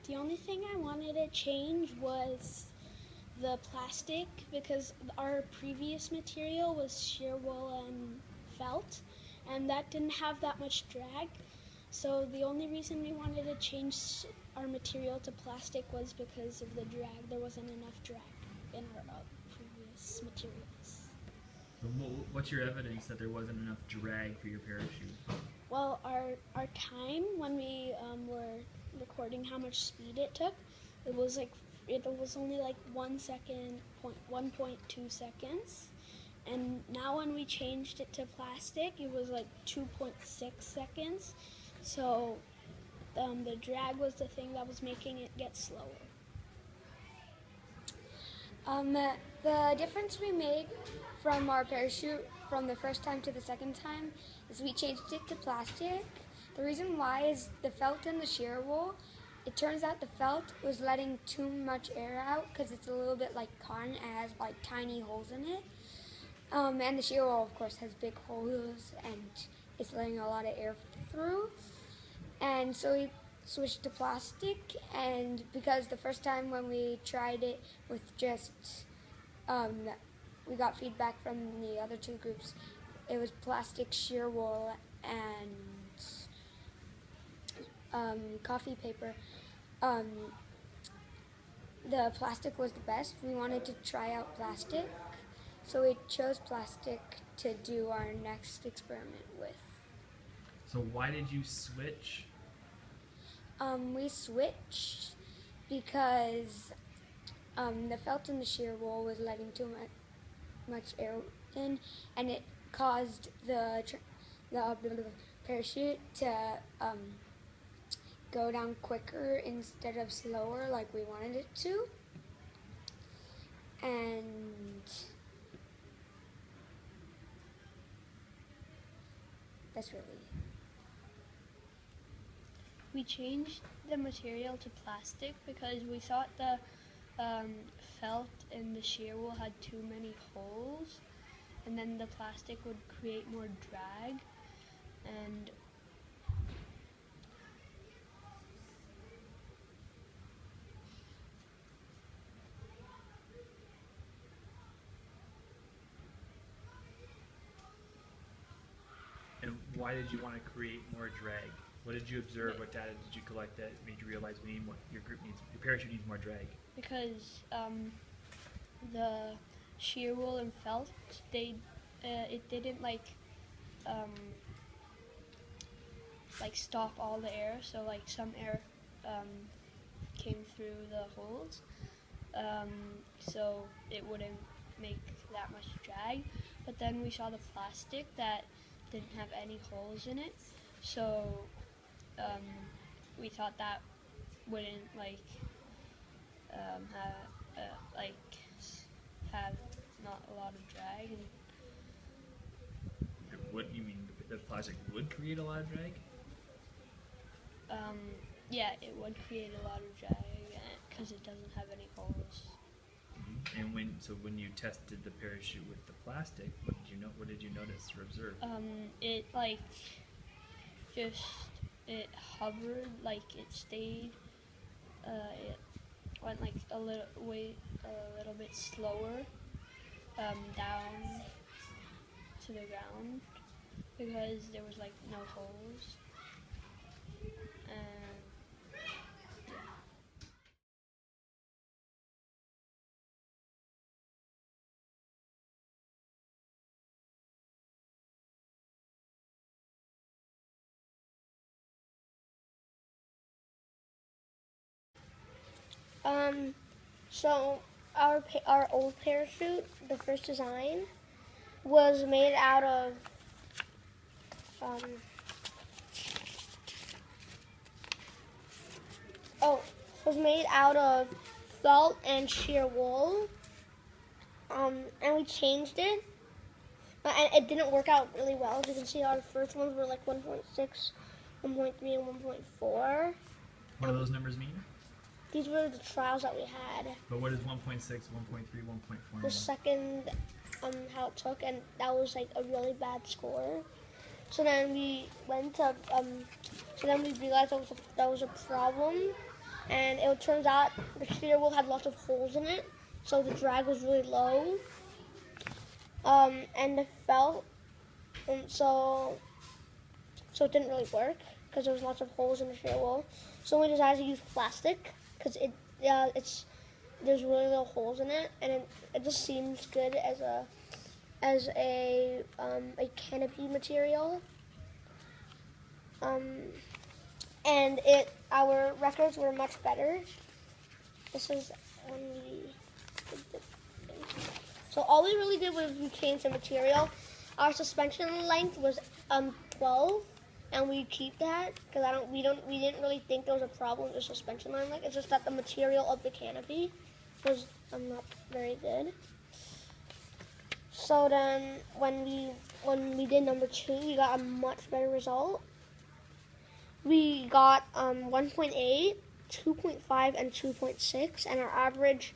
The only thing I wanted to change was the plastic because our previous material was sheer wool and felt, and that didn't have that much drag. So the only reason we wanted to change our material to plastic was because of the drag. There wasn't enough drag in our previous materials. So what's your evidence that there wasn't enough drag for your parachute? Well, our time when we were recording how much speed it took, it was only like 1.2 seconds, and now when we changed it to plastic, it was like 2.6 seconds. So the drag was the thing that was making it get slower. The difference we made from our parachute from the first time to the second time is we changed it to plastic. The reason why is the felt and the sheer wool. It turns out the felt was letting too much air out because it's a little bit like cotton. It has like tiny holes in it. And the sheer wool, of course, has big holes and it's letting a lot of air through. And so we switched to plastic, and because the first time when we tried it with just, we got feedback from the other two groups, it was plastic, sheer wool, and coffee paper. The plastic was the best. We wanted to try out plastic, so we chose plastic to do our next experiment with. So why did you switch? We switched because the felt and the sheer wool was letting too much air in, and it caused the parachute to go down quicker instead of slower like we wanted it to. And that's really it. We changed the material to plastic because we thought the felt and the sheer wool had too many holes, and then the plastic would create more drag. And And why did you want to create more drag? What did you observe? What data did you collect that made you realize we need more, your parachute needs more drag? because the sheer wool and felt, it didn't stop all the air, so like some air came through the holes, so it wouldn't make that much drag. But then we saw the plastic that didn't have any holes in it, so we thought that wouldn't have not a lot of drag. What you mean? The plastic would create a lot of drag? Yeah, it would create a lot of drag because it doesn't have any holes. Mm-hmm. And when you tested the parachute with the plastic, what did you notice or observe? It hovered, like it stayed. It went like a little bit slower down to the ground because there was like no holes. And So our old parachute, the first design, was made out of was made out of felt and sheer wool. And we changed it, and it didn't work out really well. As you can see, our first ones were like 1.6, 1.3, and 1.4. What do those numbers mean? These were the trials that we had. But what is 1.6, 1.3, 1.4? The second, how it took, and that was like a really bad score. So then we went to, so then we realized that was a problem, and it turns out the shear wool had lots of holes in it, so the drag was really low. And the felt, so it didn't really work because there was lots of holes in the shear wool. So we decided to use plastic because there's really little holes in it, and it just seems good as a canopy material. And our records were much better. This is when we did the thing. So all we really did was we changed the material. Our suspension length was 12, and we keep that because we didn't really think there was a problem with the suspension line length. It's just that the material of the canopy was not very good. So then when we did number 2, we got a much better result. We got 1.8, 2.5, and 2.6, and our average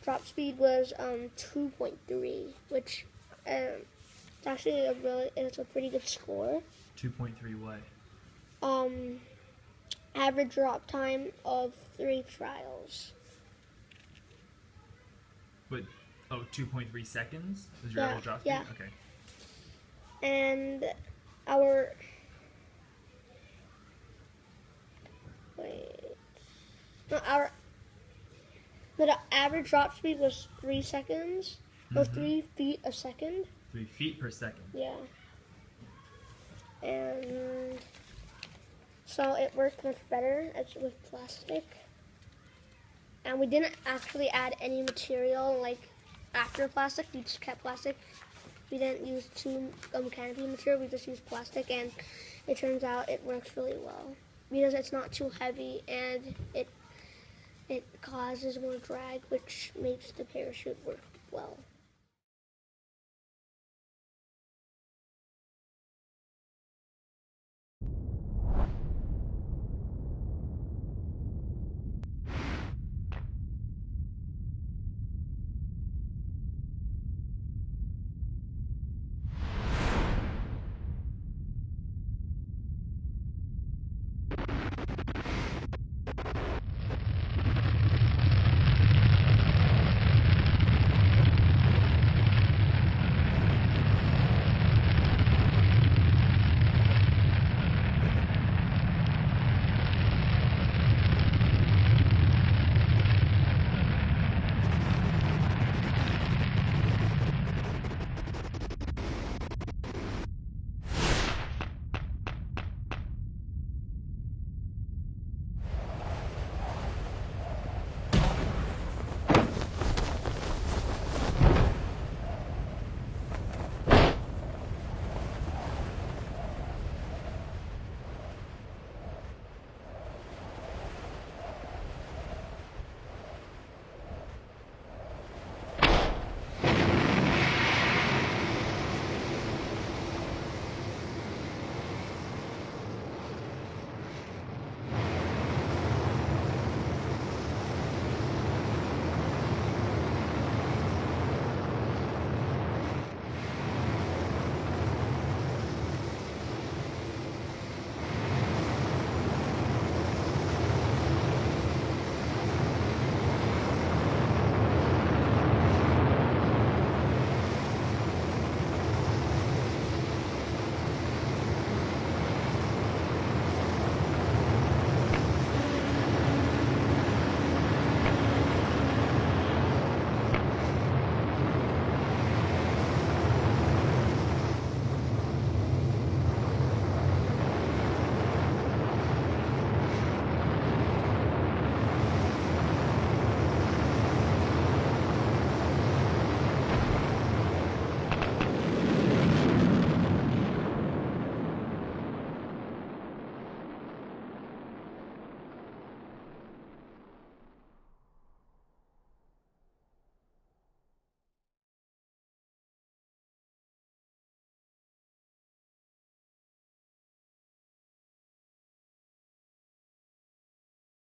drop speed was 2.3, which it's actually it's a pretty good score. 2.3 what? Average drop time of 3 trials. But 2.3 seconds is your Yeah, average drop speed? yeah. Okay. And the average drop speed was 3 seconds, or 3 feet a second. 3 feet per second. Yeah. And so it worked much better with plastic. And we didn't actually add any material like after plastic. We just kept plastic. We didn't use canopy material. We just used plastic, and it turns out it works really well because it's not too heavy and it causes more drag, which makes the parachute work well.